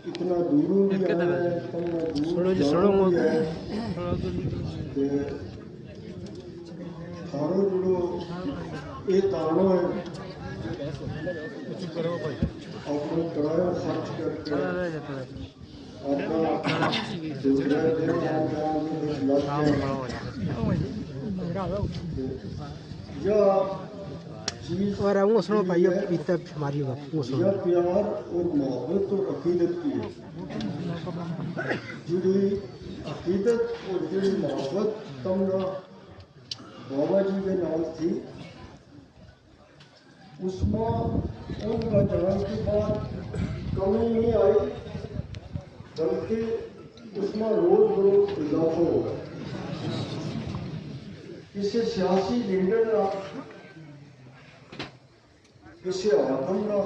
اتنا دوروں بھی آیا ہے تھارو جڑو یہ تانو ہے اپنا کرایہ خرچ کر کے اپنا دوسرے دن یا چیز یا پیار اور محبت اور عقیدت کی ہے جڑی عقیدت اور جڑی محبت تمنا بابا جی کے نام تھی اس میں ان کا جان کے بعد کمی نہیں آئی بلکہ اس میں روز بروز اضافہ ہوگا کسی سیاسی لیڈر نہ کسی حاکم نہ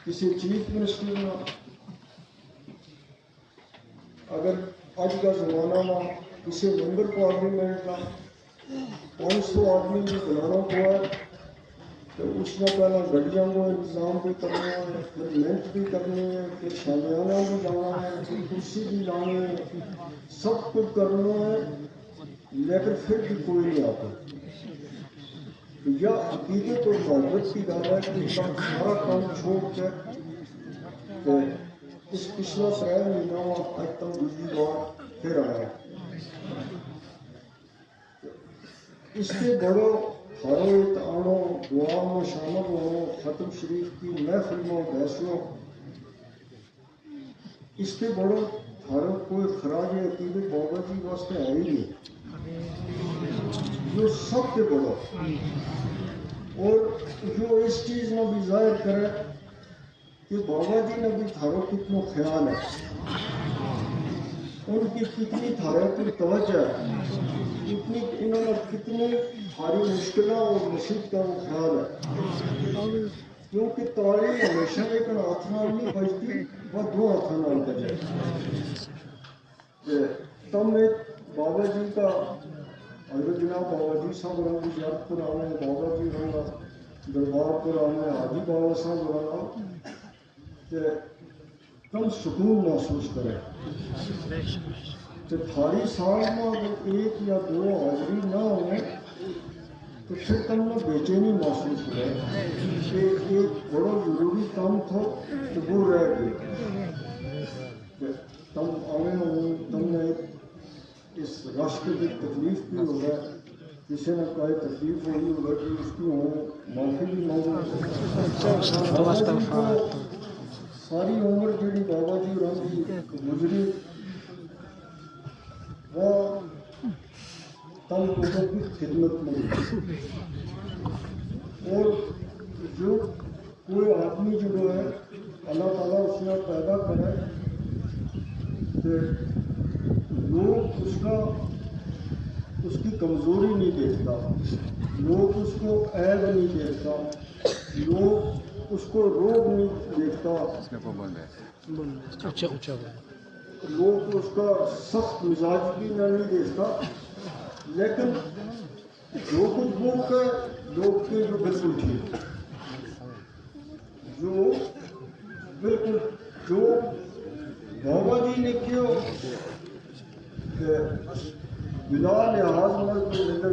کسی چیف منسٹر نہ اگر اج کا زمانہ میں کسی ممبر پارلیمنٹ کا 500 آدمی بھی بلانا ہوا ہے تو اس میں پہلے گڈیاں کو انتظام بھی کرنا ہے پھر منٹ بھی کرنی ہے پھر شامیانہ بھی جانا ہے پھر کرسی بھی لانی ہے سب کچھ کرنا ہے لیکن پھر بھی کوئی نہیں آتا یا عقیدت اور محبت کی گل ہے کہ سارا کام چھوڑ کے اس پچھلا 3 مہینہ اج تک دوسری بار پھر آیا اس کے بڑو حروت آنو دعا میں شامل ہو ختم شریف کی محفل میں بیسو اس کے بڑو ہر کوئی خراج عقیدت بابا جی واسطے ہے ہی نہیں جو سب کے بڑا اور جو اس چیز میں بھی ظاہر کرے کہ بابا جی نے بھی تھارو کتنا خیال ہے ان کی کتنی تھارو پر توجہ ہے اتنی انہوں نے کتنی ساری مشکلیں اور مصیبتوں کا خیال ہے کیونکہ تالی ہمیشہ ایک ہاتھ نال نہیں بجتی وہ 2 ہاتھوں نال بجے تم ایک بابا جی کا حضرت جناب بابا جی صاحب رنگ زیارت پر آنے بابا جی رنگ دربار پر آنے حاجی بابا صاحب رنگ کہ تم سکون محسوس کریں کہ تھاری سال میں اگر 1 یا 2 حاضری نہ ہوئے تو پھر تم نے بے چینی محسوس کرے کہ ایک بڑا ضروری کام تھا تو وہ رہ گئی تم آئے ہو تم نے اس رش کے بھی تکلیف بھی ہوگا کسی نے کوئی تکلیف ہوئی ہوگا کہ اس کی معافی بھی مانگو بابا جی کو ساری عمر جڑی بابا جی رنگ گزری وہ تم لوگوں کی خدمت میں اور جو کوئی آدمی جو ہے اللہ تعالیٰ اس نے پیدا کرے کہ لوگ اس کی کمزوری نہیں دیکھتا لوگ اس کو عیب نہیں دیکھتا لوگ اس کو روگ نہیں دیکھتا لوگ اس کا سخت مزاج بھی نہیں دیکھتا لیکن جو کچھ وہ کہ لوگ کے جو بالکل ٹھیک جو بالکل جو بابا جی نے کیوں کہ بلا لحاظ میں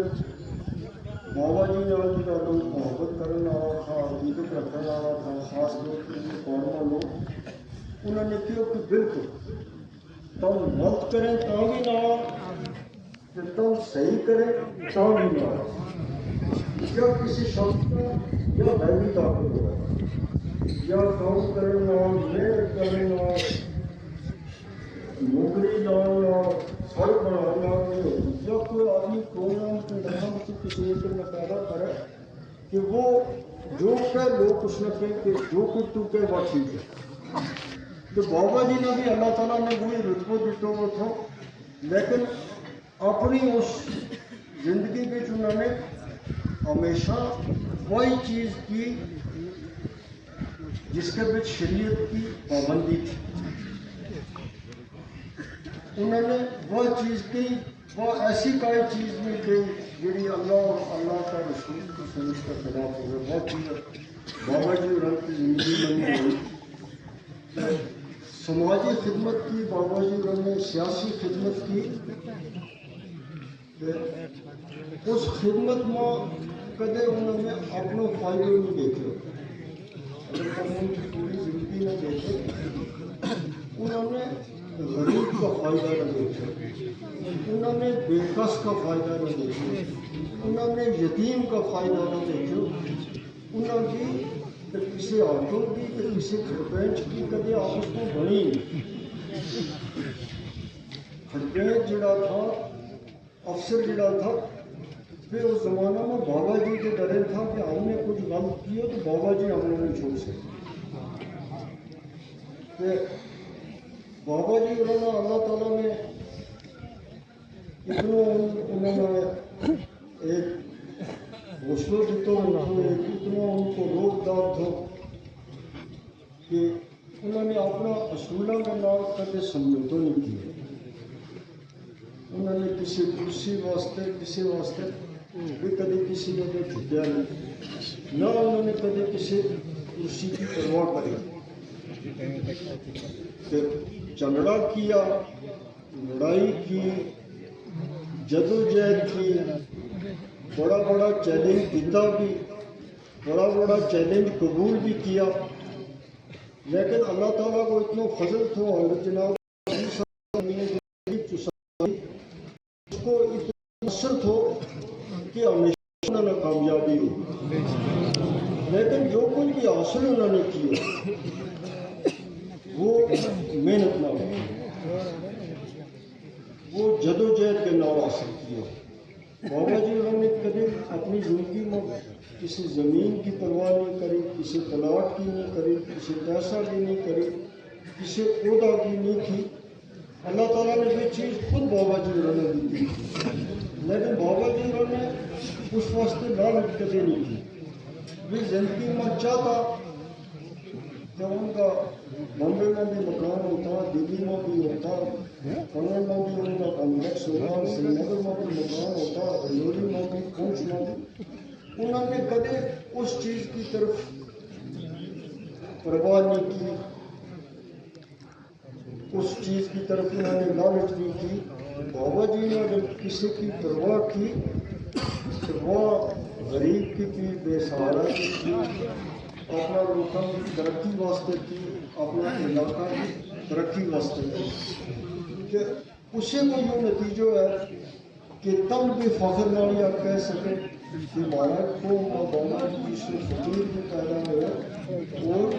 بابا جی نے محبت کرنے والا تھا عقیدت رکھنے والا تھا خاص طور پر قوما لوگ انہوں نے کیوں کہ بالکل تم غلط کریں تو بھی نہ کہ تم صحیح کریں تو بھی نہ یا کسی شخص کا یا دینی طاقت ہو یا کام کرنا محنت کرنا نوکری لانا سر بنانا یا کوئی آدمی پروگرام کے نام سے کسی ایک میں پیدا کرے کہ وہ جو کہ لوگ کچھ نہ کہیں کہ جو کچھ تو کہ وہ ٹھیک ہے تو بابا جی نے بھی اللہ تعالیٰ نے وہی رتبہ دیتا ہوا تھا لیکن اپنی اس زندگی کے انہوں نے ہمیشہ وہی چیز کی جس کے بچ شریعت کی پابندی تھی انہوں نے وہ چیز کی وہ ایسی کوئی چیز نہیں کی جی اللہ اور اللہ کا رسول کی سنت کا خلاف ہوئے وہ چیز بابا جی رنگ کی زندگی میں سماجی خدمت کی، بابا جی انہوں نے سیاسی خدمت کی. اس خدمت میں کدے انہوں نے اپنا فائدہ نہیں دیکھے. اگر ہم ان کی پوری زندگی نہ دیکھے، انہوں نے غریب کا فائدہ نہ دیکھا، انہوں نے بے کس کا فائدہ نہ دیکھا، انہوں نے یتیم کا فائدہ نہ دیکھا. انہوں کی کسی آٹو کی کسی کھڑپینچ کی کدے آپس میں بنی نہیں. کھڑپینچ جڑا تھا، افسر جڑا تھا، پھر اس زمانہ میں بابا جی کے ڈرے تھا کہ ہم نے کچھ غلط کیا تو بابا جی ہم نے نہیں چھوڑ سکتے. بابا جی انہوں نے اللہ تعالیٰ نے اتنا انہوں نے ایک حوصلہ دیتا، اتنا ان کو روک دار تھا کہ انہوں نے اپنا اصولوں کے نام کبھی سمجھوتا نہیں کیا. انہوں نے کسی کرسی واسطے کسی واسطے بھی کبھی کسی نے جھکیا نہیں، نہ انہوں نے کبھی کسی کرسی کی پرواہ کری. جھگڑا کیا، لڑائی کی، جدوجہد کی، بڑا بڑا چیلنج دیتا بھی، بڑا بڑا چیلنج قبول بھی کیا. لیکن اللہ تعالیٰ کو اتنا فضل تھا اور جناب اس کو اتنا اثر تھا کہ ہمیشہ انہوں نے کامیابی ہو. لیکن جو کچھ بھی حاصل انہوں نے کیا وہ محنت نہ ہو، وہ جدوجہد کے نام حاصل کیا. بابا جی انہوں نے کبھی اپنی زندگی میں کسی زمین کی پرواہ نہیں کری، کسی پلاٹ کی نہیں کری، کسی پیسہ کی نہیں کری، کسی عہدہ کی نہیں کی. اللہ تعالیٰ نے یہ چیز خود بابا جی انہوں نے دی تھی، لیکن بابا جی انہوں نے اس واسطے لالچ کبھی نہیں کی. بھی زندگی میں چاہتا جب ان کا بمبے میں بھی مکان ہوتا، دلی میں بھی ہوتا، کنڑ میں بھی ان کا کمپلیکس ہوتا، سری نگر میں بھی مکان ہوتا، رجوری میں بھی، پونچھ میں بھی، انہوں نے کبھی اس چیز کی طرف پرواہ نہیں کی، اس چیز کی طرف انہوں نے لالچ نہیں کی. بابا جی نے جب کسی کی پرواہ کی تو وہ غریب کی بے سہارا کی، اپنا لوگوں کی ترقی واسطے کی، اپنا علاقہ کی ترقی واسطے کی. کہ اسے کو یہ نتیجہ ہے کہ تم بھی فخر نہ یا کہہ سکے کہ ہمارا قوم کا بابا جی سے فقیر بھی پیدا ہوا اور